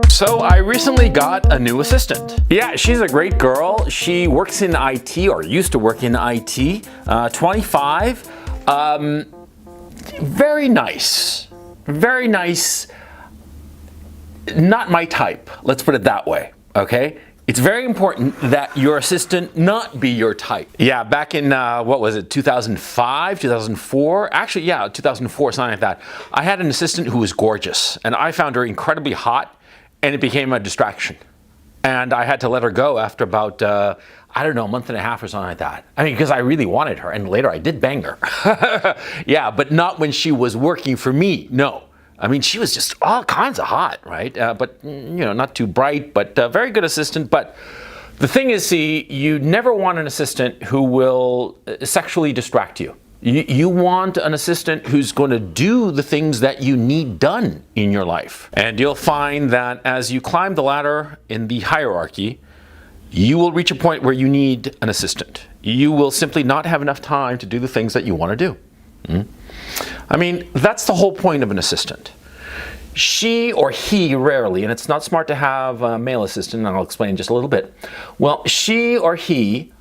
So I recently got a new assistant. Yeah, she's a great girl. She works in IT, or used to work in IT, 25. Very nice. Very nice. Not my type, let's put it that way, okay? It's very important that your assistant not be your type. Yeah, back in, what was it, 2005, 2004? Actually, yeah, 2004, something like that. I had an assistant who was gorgeous, and I found her incredibly hot, and it became a distraction. And I had to let her go after about, I don't know, a month and a half or something like that. I mean, because I really wanted her, and later I did bang her. Yeah, but not when she was working for me, no. I mean, she was just all kinds of hot, right? But, you know, not too bright, but very good assistant. But the thing is, see, you never want an assistant who will sexually distract you. You want an assistant who's going to do the things that you need done in your life. And you'll find that as you climb the ladder in the hierarchy, you will reach a point where you need an assistant. You will simply not have enough time to do the things that you want to do. I mean, that's the whole point of an assistant. She or he rarely, and it's not smart to have a male assistant, and I'll explain in just a little bit. Well, she or he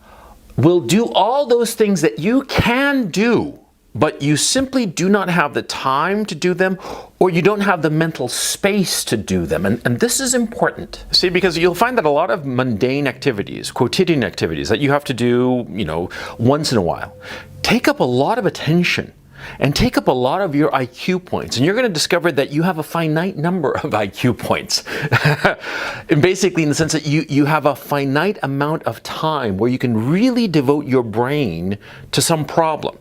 will do all those things that you can do, but you simply do not have the time to do them, or you don't have the mental space to do them. And this is important. See, because you'll find that a lot of mundane activities, quotidian activities that you have to do, you know, once in a while, take up a lot of attention and take up a lot of your IQ points. And you're going to discover that you have a finite number of IQ points. And basically in the sense that you have a finite amount of time where you can really devote your brain to some problem.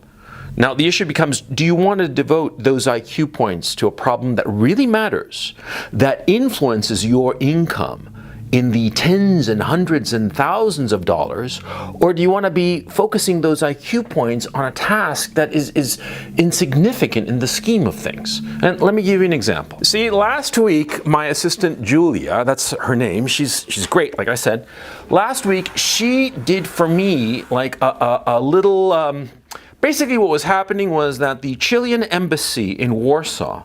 Now the issue becomes, do you want to devote those IQ points to a problem that really matters, that influences your income in the tens and hundreds and thousands of dollars, or do you want to be focusing those IQ points on a task that is insignificant in the scheme of things? And let me give you an example. See, last week, my assistant Julia, that's her name, she's great, like I said. Last week, she did for me like a little, basically what was happening was that the Chilean embassy in Warsaw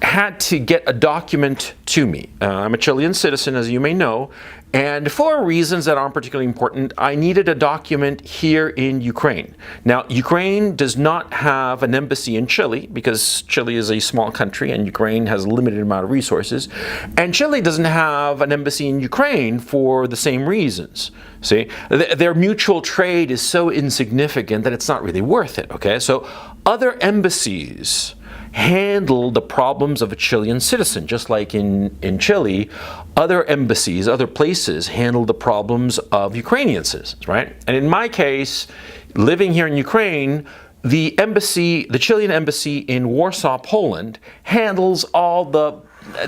had to get a document to me. I'm a Chilean citizen, as you may know, and for reasons that aren't particularly important, I needed a document here in Ukraine. Now, Ukraine does not have an embassy in Chile because Chile is a small country and Ukraine has a limited amount of resources. And Chile doesn't have an embassy in Ukraine for the same reasons. See, their mutual trade is so insignificant that it's not really worth it, okay? So other embassies handle the problems of a Chilean citizen, just like in Chile, other embassies, other places handle the problems of Ukrainian citizens, right? And in my case, living here in Ukraine, the embassy, the Chilean embassy in Warsaw, Poland, handles all the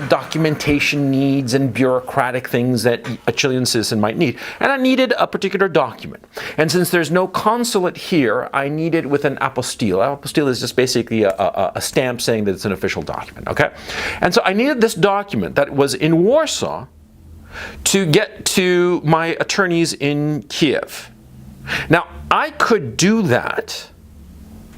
documentation needs and bureaucratic things that a Chilean citizen might need. And I needed a particular document. And since there's no consulate here, I needed with an apostille. Apostille is just basically a stamp saying that it's an official document, okay? And so I needed this document that was in Warsaw to get to my attorneys in Kiev. Now, I could do that,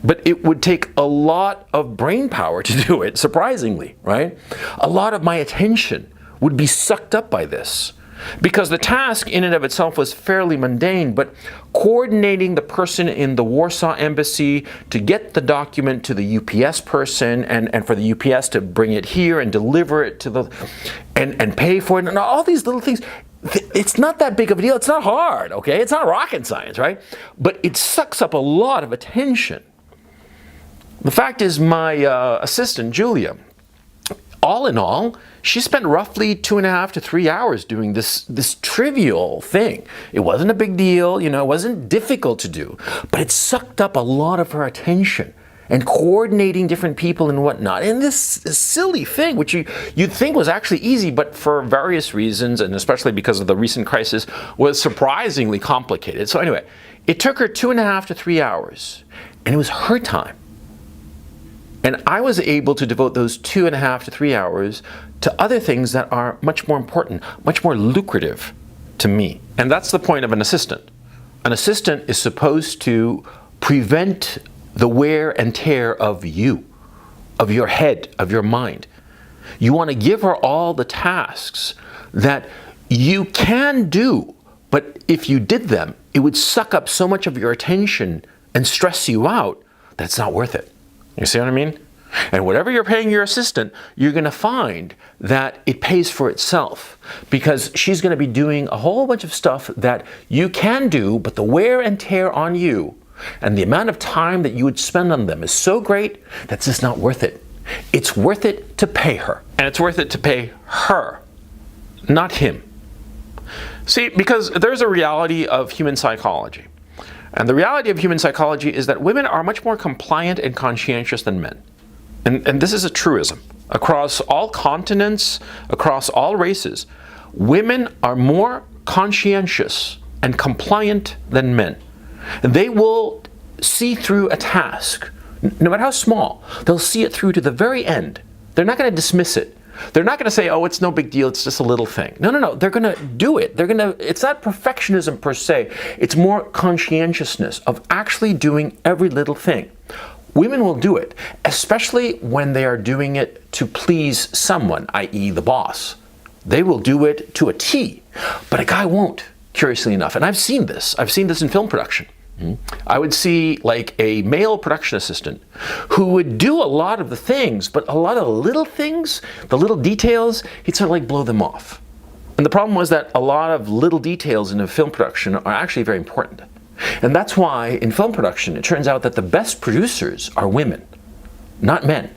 but it would take a lot of brain power to do it, surprisingly, right? A lot of my attention would be sucked up by this because the task in and of itself was fairly mundane, but coordinating the person in the Warsaw embassy to get the document to the UPS person and for the UPS to bring it here and deliver it to the, and pay for it and all these little things. It's not that big of a deal. It's not hard, okay? It's not rocket science, right? But it sucks up a lot of attention. The fact is, my assistant, Julia, all in all, she spent roughly 2.5 to 3 hours doing this trivial thing. It wasn't a big deal, you know, it wasn't difficult to do, but it sucked up a lot of her attention and coordinating different people and whatnot. And this silly thing, which you'd think was actually easy, but for various reasons, and especially because of the recent crisis, was surprisingly complicated. So anyway, it took her 2.5 to 3 hours, and it was her time. And I was able to devote those 2.5 to 3 hours to other things that are much more important, much more lucrative to me. And that's the point of an assistant. An assistant is supposed to prevent the wear and tear of you, of your head, of your mind. You want to give her all the tasks that you can do, but if you did them, it would suck up so much of your attention and stress you out that it's not worth it. You see what I mean? And whatever you're paying your assistant, you're going to find that it pays for itself, because she's going to be doing a whole bunch of stuff that you can do, but the wear and tear on you and the amount of time that you would spend on them is so great that's just not worth it. It's worth it to pay her. And it's worth it to pay her, not him. See, because there's a reality of human psychology. And the reality of human psychology is that women are much more compliant and conscientious than men. And this is a truism. Across all continents, across all races, women are more conscientious and compliant than men. And they will see through a task, no matter how small. They'll see it through to the very end. They're not going to dismiss it. They're not going to say, oh, it's no big deal, it's just a little thing. No. They're going to do it. It's not perfectionism per se. It's more conscientiousness of actually doing every little thing. Women will do it, especially when they are doing it to please someone, i.e. the boss. They will do it to a T, but a guy won't, curiously enough. And I've seen this. I've seen this in film production. I would see like a male production assistant who would do a lot of the things, but a lot of the little things, the little details, he'd sort of like blow them off. And the problem was that a lot of little details in a film production are actually very important. And that's why in film production, it turns out that the best producers are women, not men.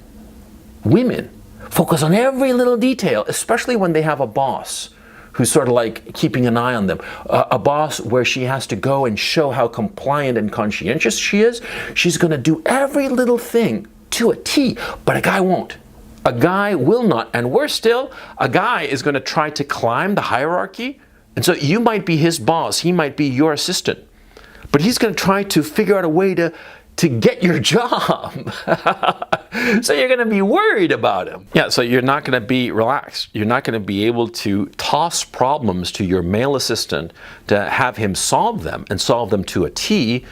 Women focus on every little detail, especially when they have a boss who's sort of like keeping an eye on them. A boss where she has to go and show how compliant and conscientious she is. She's going to do every little thing to a T, but a guy won't. A guy will not. And worse still, a guy is going to try to climb the hierarchy. And so you might be his boss. He might be your assistant. But he's going to try to figure out a way to get your job. So you're going to be worried about him. Yeah, so you're not going to be relaxed. You're not going to be able to toss problems to your male assistant to have him solve them and solve them to a T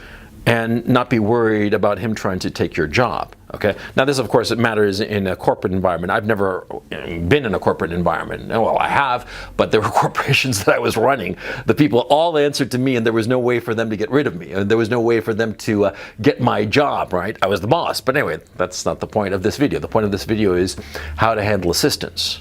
and not be worried about him trying to take your job. Okay. Now this, of course, it matters in a corporate environment. I've never been in a corporate environment. Well, I have, but there were corporations that I was running. The people all answered to me, and there was no way for them to get rid of me. There was no way for them to get my job, right? I was the boss. But anyway, that's not the point of this video. The point of this video is how to handle assistants.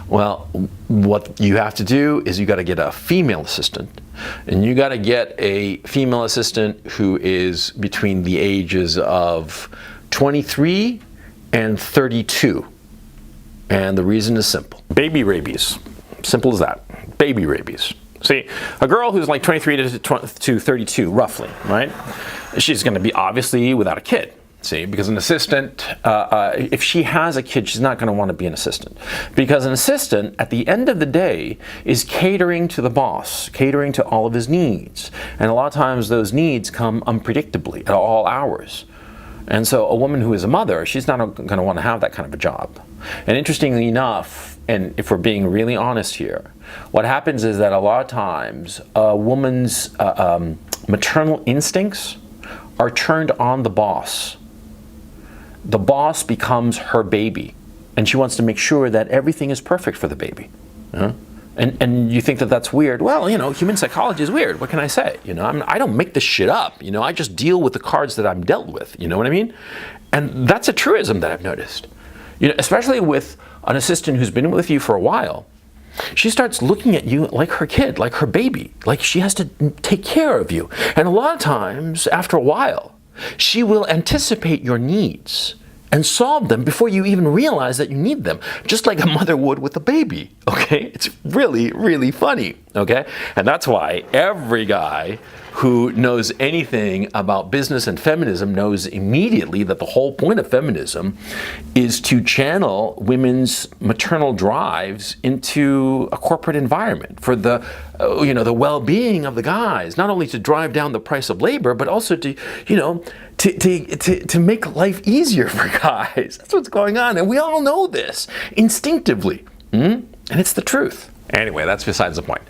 Well, what you have to do is you got to get a female assistant, and you got to get a female assistant who is between the ages of 23 and 32. And the reason is simple. Baby rabies. Simple as that. Baby rabies. See, a girl who's like 23 to 32, roughly, right? She's going to be obviously without a kid. See, because an assistant, if she has a kid, she's not going to want to be an assistant. Because an assistant, at the end of the day, is catering to the boss, catering to all of his needs. And a lot of times those needs come unpredictably at all hours. And so a woman who is a mother, she's not going to want to have that kind of a job. And interestingly enough, and if we're being really honest here, what happens is that a lot of times a woman's maternal instincts are turned on the boss. The boss becomes her baby, and she wants to make sure that everything is perfect for the baby. And you think that that's weird. Well, you know, human psychology is weird. What can I say? You know, I don't make this shit up. You know, I just deal with the cards that I'm dealt with. You know what I mean? And that's a truism that I've noticed. You know, especially with an assistant who's been with you for a while. She starts looking at you like her kid, like her baby, like she has to take care of you. And a lot of times, after a while, she will anticipate your needs and solve them before you even realize that you need them, just like a mother would with a baby, okay? It's really, really funny, okay? And that's why every guy who knows anything about business and feminism knows immediately that the whole point of feminism is to channel women's maternal drives into a corporate environment for the, you know, the well-being of the guys, not only to drive down the price of labor, but also to, you know, to make life easier for guys. That's what's going on, and we all know this instinctively, and it's the truth. Anyway, that's besides the point.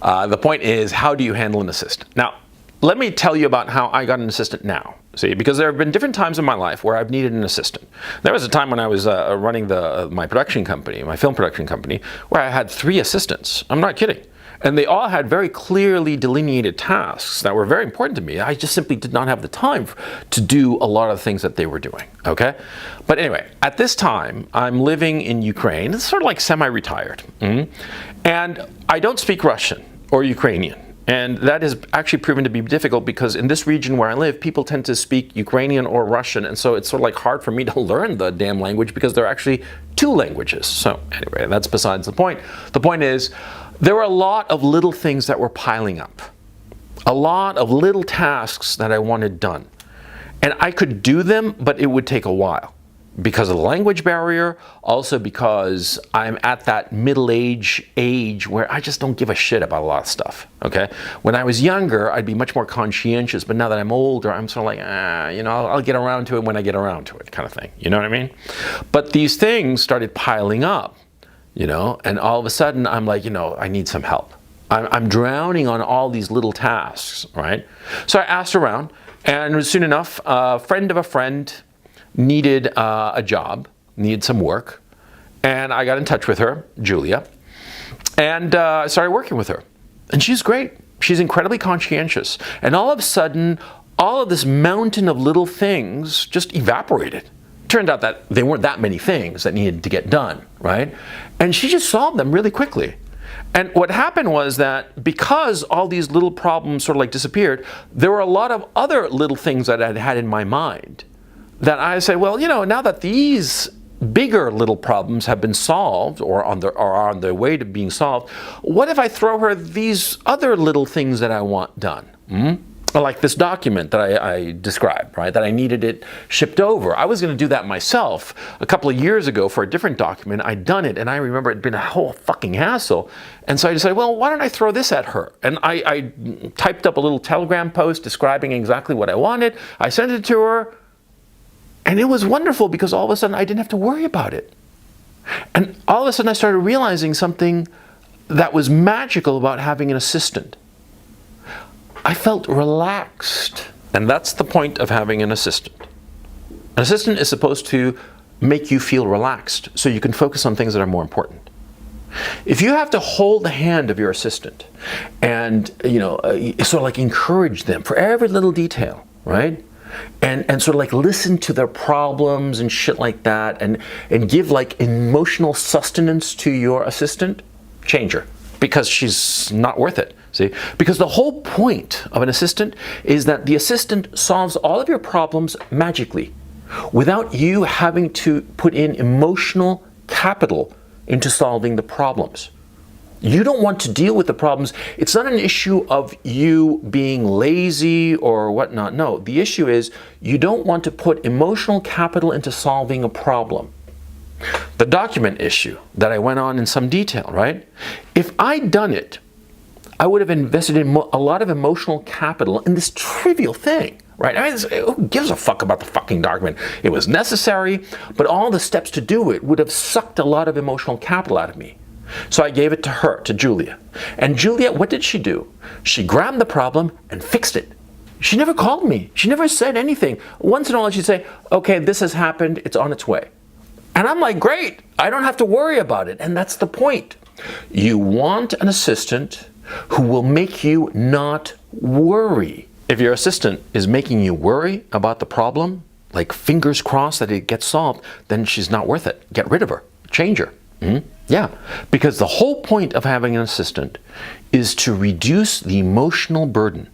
The point is, how do you handle an assistant? Now, let me tell you about how I got an assistant now. See, because there have been different times in my life where I've needed an assistant. There was a time when I was running my production company, my film production company, where I had 3 assistants. I'm not kidding. And they all had very clearly delineated tasks that were very important to me. I just simply did not have the time to do a lot of the things that they were doing, okay? But anyway, at this time, I'm living in Ukraine. It's sort of like semi-retired. And I don't speak Russian or Ukrainian. And that has actually proven to be difficult because in this region where I live, people tend to speak Ukrainian or Russian, and so it's sort of like hard for me to learn the damn language because there are actually 2 languages. So anyway, that's besides the point. The point is, there were a lot of little things that were piling up. A lot of little tasks that I wanted done. And I could do them, but it would take a while. Because of the language barrier, also because I'm at that age where I just don't give a shit about a lot of stuff, okay? When I was younger, I'd be much more conscientious, but now that I'm older, I'm sort of like, you know, I'll get around to it when I get around to it, kind of thing, you know what I mean? But these things started piling up, you know, and all of a sudden I'm like, you know, I need some help. I'm drowning on all these little tasks, right? So I asked around, and soon enough, a friend of a friend needed a job, needed some work, and I got in touch with her, Julia, and I started working with her. And she's great. She's incredibly conscientious. And all of a sudden, all of this mountain of little things just evaporated. Turned out that there weren't that many things that needed to get done, right? And she just solved them really quickly. And what happened was that because all these little problems sort of like disappeared, there were a lot of other little things that I had in my mind that I say, well, you know, now that these bigger little problems have been solved or are on their way to being solved, what if I throw her these other little things that I want done? Like this document that I described, right? That I needed it shipped over. I was going to do that myself a couple of years ago for a different document. I'd done it, and I remember it'd been a whole fucking hassle. And so I decided, well, why don't I throw this at her? And I typed up a little Telegram post describing exactly what I wanted. I sent it to her. And it was wonderful because all of a sudden I didn't have to worry about it. And all of a sudden I started realizing something that was magical about having an assistant. I felt relaxed. And that's the point of having an assistant. An assistant is supposed to make you feel relaxed so you can focus on things that are more important. If you have to hold the hand of your assistant and, you know, sort of like encourage them for every little detail, right? And sort of like listen to their problems and shit like that and give like emotional sustenance to your assistant, change her because she's not worth it. See? Because the whole point of an assistant is that the assistant solves all of your problems magically without you having to put in emotional capital into solving the problems. You don't want to deal with the problems. It's not an issue of you being lazy or whatnot. No, the issue is you don't want to put emotional capital into solving a problem. The document issue that I went on in some detail, right? If I'd done it, I would have invested in a lot of emotional capital in this trivial thing, right? I mean, who gives a fuck about the fucking document? It was necessary, but all the steps to do it would have sucked a lot of emotional capital out of me. So I gave it to her, to Julia. And Julia, what did she do? She grabbed the problem and fixed it. She never called me. She never said anything. Once in a while she'd say, okay, this has happened, it's on its way. And I'm like, great, I don't have to worry about it. And that's the point. You want an assistant who will make you not worry. If your assistant is making you worry about the problem, like fingers crossed that it gets solved, then she's not worth it. Get rid of her. Change her. Yeah, because the whole point of having an assistant is to reduce the emotional burden.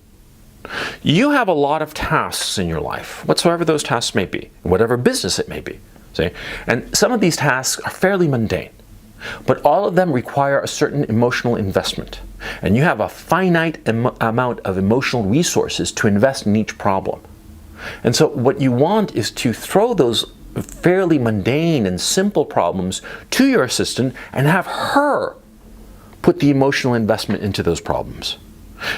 You have a lot of tasks in your life, whatsoever those tasks may be, whatever business it may be. See? And some of these tasks are fairly mundane, but all of them require a certain emotional investment. And you have a finite amount of emotional resources to invest in each problem. And so what you want is to throw those fairly mundane and simple problems to your assistant and have her put the emotional investment into those problems.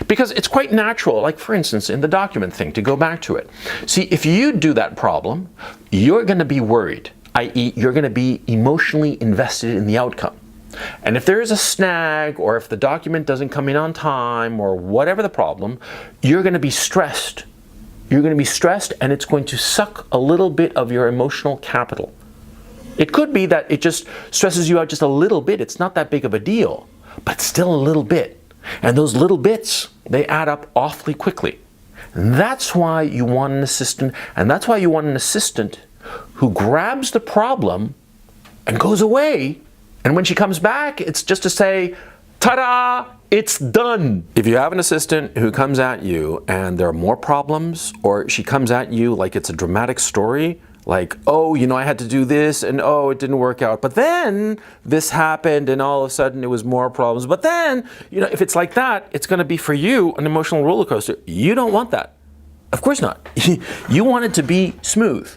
Because it's quite natural, like for instance in the document thing, to go back to it. See, if you do that problem, you're going to be worried, i.e. you're going to be emotionally invested in the outcome. And if there is a snag, or if the document doesn't come in on time, or whatever the problem, you're going to be stressed. You're going to be stressed, and it's going to suck a little bit of your emotional capital. It could be that it just stresses you out just a little bit. It's not that big of a deal, but still a little bit. And those little bits, they add up awfully quickly. And that's why you want an assistant, and that's why you want an assistant who grabs the problem and goes away. And when she comes back, it's just to say, ta-da, it's done. If you have an assistant who comes at you and there are more problems, or she comes at you like it's a dramatic story, like, oh, you know, I had to do this, and oh, it didn't work out, but then this happened, and all of a sudden it was more problems. But then, you know, if it's like that, it's going to be for you an emotional roller coaster. You don't want that. Of course not. You want it to be smooth.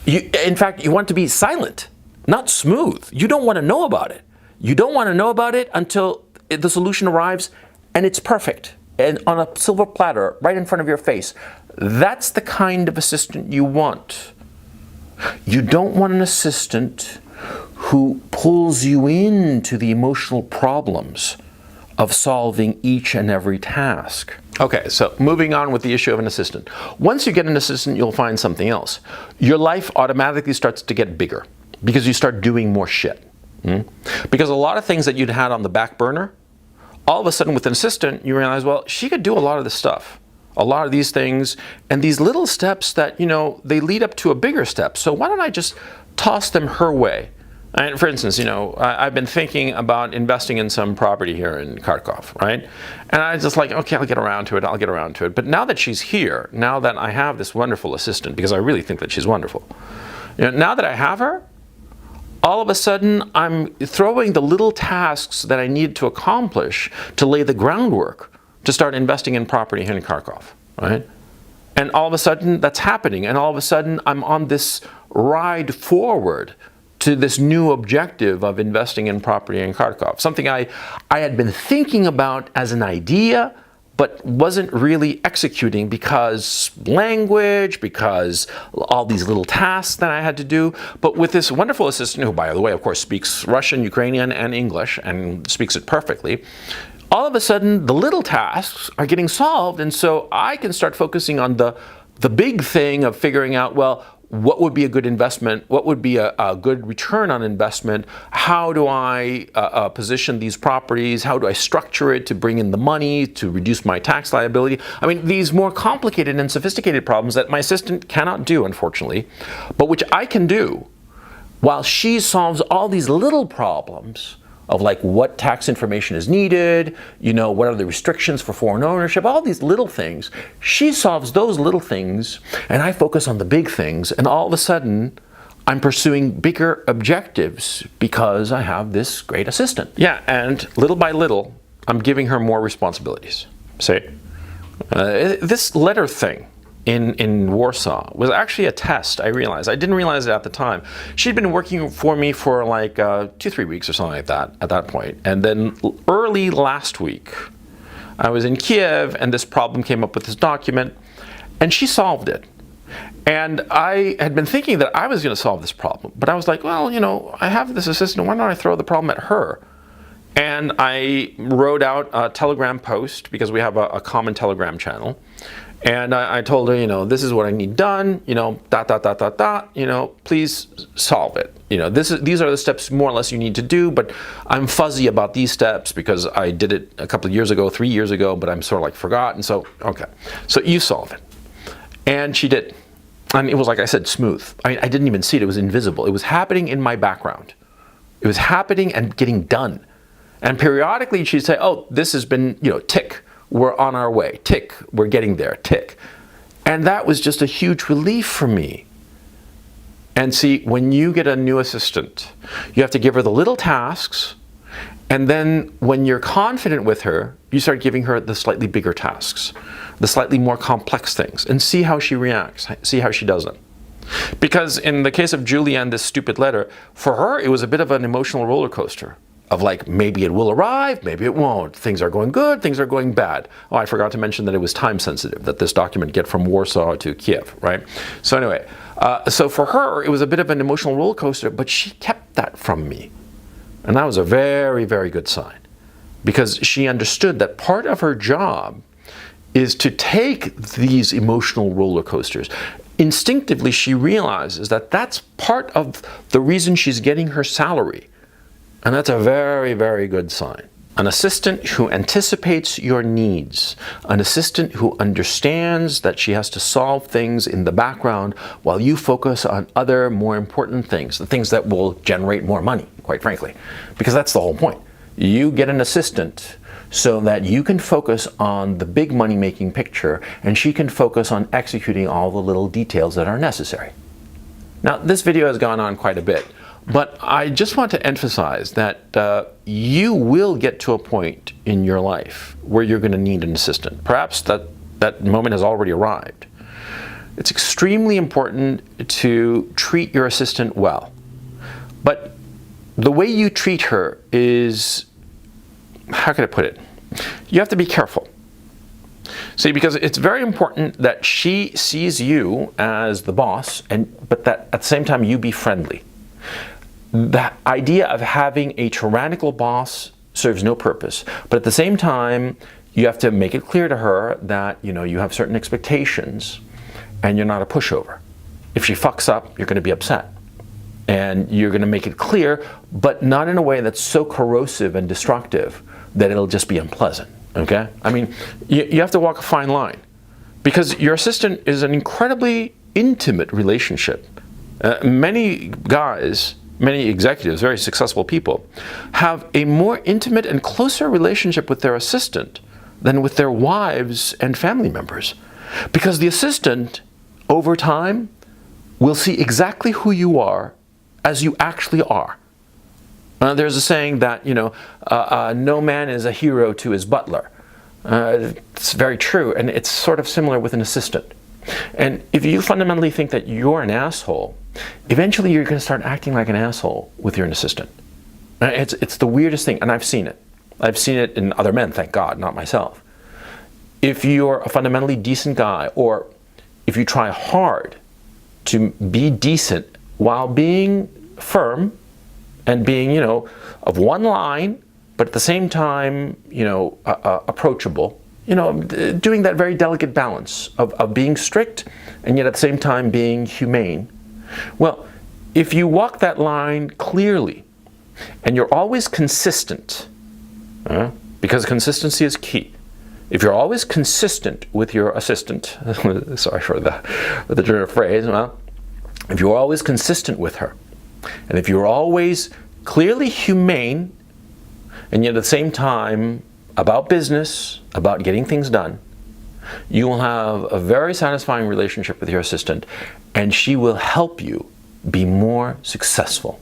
In fact, you want it to be silent, not smooth. You don't want to know about it. You don't want to know about it until the solution arrives and it's perfect and on a silver platter right in front of your face. That's the kind of assistant you want. You don't want an assistant who pulls you into the emotional problems of solving each and every task. Okay, so moving on with the issue of an assistant. Once you get an assistant, you'll find something else. Your life automatically starts to get bigger because you start doing more shit. Because a lot of things that you'd had on the back burner, all of a sudden with an assistant, you realize, well, she could do a lot of this stuff. A lot of these things, and these little steps that, you know, they lead up to a bigger step. So why don't I just toss them her way? And for instance, you know, I've been thinking about investing in some property here in Kharkov, right? And I was just like, okay, I'll get around to it. But now that she's here, now that I have this wonderful assistant, because I really think that she's wonderful, you know, now that I have her, all of a sudden I'm throwing the little tasks that I need to accomplish to lay the groundwork to start investing in property here in Kharkov, right? And all of a sudden that's happening, and all of a sudden I'm on this ride forward to this new objective of investing in property in Kharkov, something I had been thinking about as an idea, but wasn't really executing because language, because all these little tasks that I had to do. But with this wonderful assistant, who, by the way, of course, speaks Russian, Ukrainian, and English, and speaks it perfectly, all of a sudden the little tasks are getting solved, and so I can start focusing on the big thing of figuring out, well, what would be a good investment? What would be a good return on investment? How do I position these properties? How do I structure it to bring in the money, to reduce my tax liability? I mean, these more complicated and sophisticated problems that my assistant cannot do, unfortunately, but which I can do while she solves all these little problems of like what tax information is needed, you know, what are the restrictions for foreign ownership, all these little things. She solves those little things and I focus on the big things, and all of a sudden I'm pursuing bigger objectives because I have this great assistant. Yeah, and little by little I'm giving her more responsibilities. See, this letter thing in Warsaw was actually a test. I realized. I didn't realize it at the time. She'd been working for me for like 2-3 weeks or something like that at that point. And then early last week, I was in Kiev and this problem came up with this document and she solved it. And I had been thinking that I was going to solve this problem. But I was like, well, you know, I have this assistant. Why don't I throw the problem at her? And I wrote out a Telegram post because we have a common Telegram channel. And I told her, you know, this is what I need done, you know, you know, please solve it. You know, these are the steps more or less you need to do, but I'm fuzzy about these steps because I did it a couple of years ago, 3 years ago, but I'm sort of like forgotten. So, okay, so you solve it. And she did. And it was, like I said, smooth. I didn't even see it. It was invisible. It was happening in my background. It was happening and getting done. And periodically she'd say, oh, this has been, you know, tick. We're on our way, tick, we're getting there, tick. And that was just a huge relief for me. And see, when you get a new assistant, you have to give her the little tasks, and then when you're confident with her, you start giving her the slightly bigger tasks, the slightly more complex things, and see how she reacts, see how she does them. Because in the case of Julia and this stupid letter, for her it was a bit of an emotional roller coaster. Of like, maybe it will arrive, maybe it won't. Things are going good, things are going bad. Oh, I forgot to mention that it was time sensitive, that this document get from Warsaw to Kiev, right? So anyway, so for her, it was a bit of an emotional roller coaster, but she kept that from me. And that was a very, very good sign, because she understood that part of her job is to take these emotional roller coasters. Instinctively, she realizes that that's part of the reason she's getting her salary. And that's a very, very good sign. An assistant who anticipates your needs, an assistant who understands that she has to solve things in the background while you focus on other more important things, the things that will generate more money, quite frankly. Because that's the whole point. You get an assistant so that you can focus on the big money-making picture, and she can focus on executing all the little details that are necessary. Now, this video has gone on quite a bit, but I just want to emphasize that you will get to a point in your life where you're going to need an assistant. Perhaps that moment has already arrived. It's extremely important to treat your assistant well. But the way you treat her is, how can I put it? You have to be careful. See, because it's very important that she sees you as the boss, but that at the same time you be friendly. The idea of having a tyrannical boss serves no purpose, but at the same time you have to make it clear to her that you have certain expectations and you're not a pushover. If she fucks up, you're going to be upset, and you're going to make it clear, but not in a way that's so corrosive and destructive that it'll just be unpleasant. Okay? I mean, you have to walk a fine line, because your assistant is an incredibly intimate relationship. Many guys, many executives, very successful people, have a more intimate and closer relationship with their assistant than with their wives and family members. Because the assistant, over time, will see exactly who you are as you actually are. There's a saying that, no man is a hero to his butler. It's very true, and it's sort of similar with an assistant. And if you fundamentally think that you're an asshole, eventually you're going to start acting like an asshole with your assistant. It's the weirdest thing, and I've seen it. I've seen it in other men, thank God, not myself. If you're a fundamentally decent guy, or if you try hard to be decent while being firm and being, of one line, but at the same time, approachable, doing that very delicate balance of being strict and yet at the same time being humane. Well, if you walk that line clearly and you're always consistent, because consistency is key. If you're always consistent with your assistant, sorry for the turn of phrase, well, if you're always consistent with her, and if you're always clearly humane, and yet at the same time about business, about getting things done, you will have a very satisfying relationship with your assistant, and she will help you be more successful.